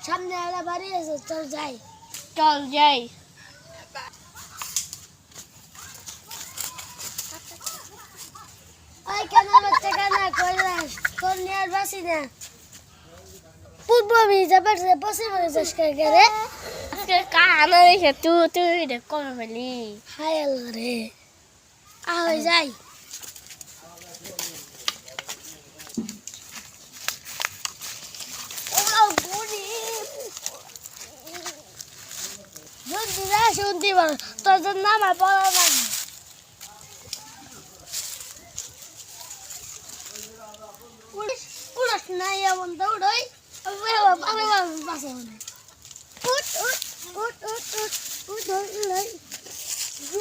সামনে একটা বাড়ি আছে, চল যাই। চল যাই। ওই কেন বাচ্চা কেন কইলাস তোর নিয়ে বাসি না পূর্ব যাবার পশ্চিম যাস কে রে আজকে কানা দেখে তুই রে কবে ফেলি। হায় আল্লাহ রে আয় যাই। শুনতে পারো তোর জন্য আমার বলা লাগে। পুরুষ নাই এমন দৌড়ই বাসে মনে উঠ উঠ উঠ উঠ উঠ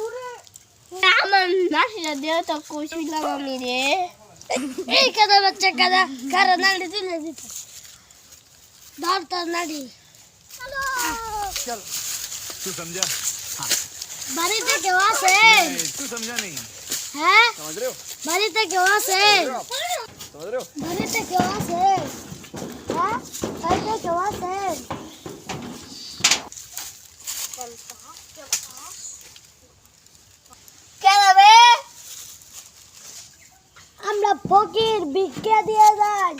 উঠ আমার নাসিটা দিয়ে তো কইছিলাম আমি রে। এই কাদা বাচ্চা কাদা কারা নাড়ি তুলে দিত ধর তোর নাড়ি। चल तू समझा বাড়িতে কেউ আছে? तू समझा नहीं হ্যাঁ समझ रहे हो বাড়িতে কেউ আছে? समझ रहे हो বাড়িতে কেউ আছে? হ্যাঁ বাড়িতে কেউ আছে? কেন রে? আমরা ফকির ভিক্ষা দিয়ে যাই।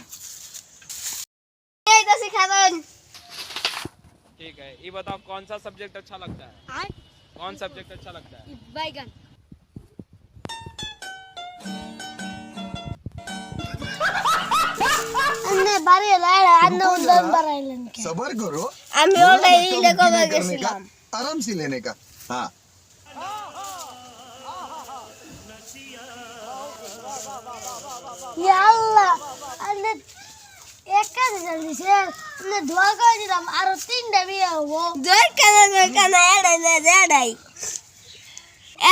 এই তো শিখাবেন। ठीक है ये बताओ कौन सा सब्जेक्ट अच्छा लगता है कौन सब्जेक्ट अच्छा लगता है বাইগান अन्ने बारे लाड़ा अन्ने उधर बराइलन के सबर करो আমি बोला ওটাই ना, कम লেখা गिने करने का গেছিলাম। आराम से लेने का हाँ या अल्लाह अन्ने एक का जल्दी से अन्ने दुआ कर दिलाम आरो तीन डबी हो জয় কেন এড়াই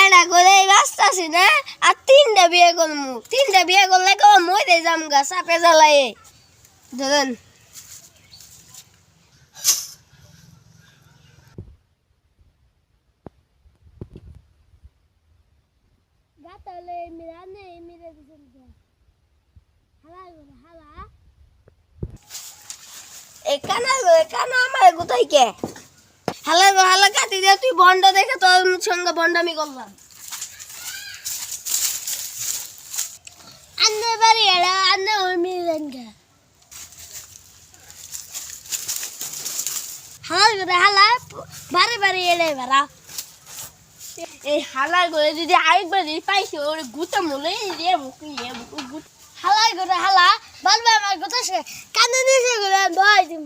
এড়া করে বাঁচতাছি না আর তিনটা বিয়ে করমু। তিনটা বিয়ে করলে কেউ মরে যাম গা চাপে জ্বালায়ে ধরেন। गातले मिराने मिरे दिसन के हाला हाला এই কানা আমার কোথায় কে হালা কাটি দিয়ে তুই বন্ড দেখে তোর সঙ্গে বন্ডামি করলাম। अन्ने बारे एड़ा अन्ने हो मिरन के हाला बारे बारे एड़े भरा এই হালার করে যদি আরেকবার যদি পাইছি ওর গুতা মলে রে মুখি গুত हाला করে हाला বালবা আমার কথা সে কানে নিছে করে বই দিম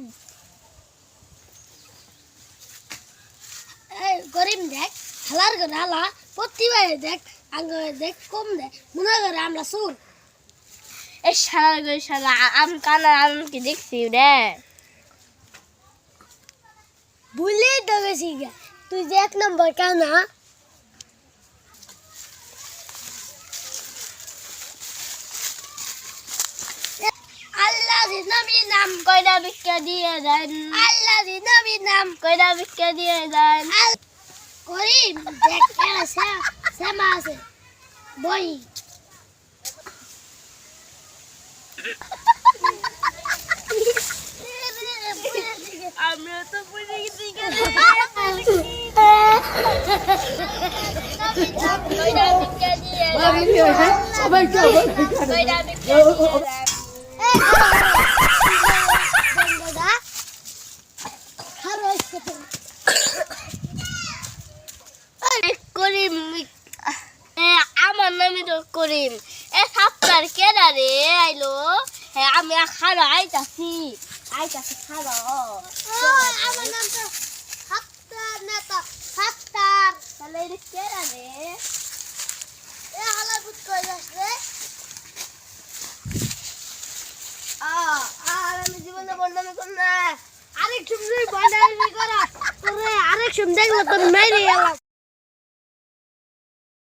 এই গরিম দেখ হালার করে हाला প্রতিবার দেখ আঙ্গ দেখ কম দে মনে করে আমরা সুর এই শালা আমি কানা আমি কি দেখছি রে। ভুলে তো গেছি গে তুই যে এক নম্বর কানা আল্লাহ নবী নাম কয়টা ভিক্ষা দিয়ে দেন আল্লাহ নবী নাম কয়টা ভিক্ষা দিয়ে দেন। করিম দেখ কেনা শ্যামা আছে বই আমরা তো বুঝে গেছি কয়টা ভিক্ষা দিয়ে দেন কয়টা ভিক্ষা দিয়ে দেন। করিম আমার নামই তো করিম। এ সাপ্তার কেডা রে আইলো হ্যাঁ আমি খারো আইতাছি খারো আমার নাম তো সাত্তার না তো সাত্তার তাহলে এটা কেডা রে এ হালা বুট কই যাস রে আর আমি জীবনে বন্ডামি করব না। আরেক সুন্দর বানাবি করা তোরে আরেক সুন্দর দেখলে তোর মেরে এলাম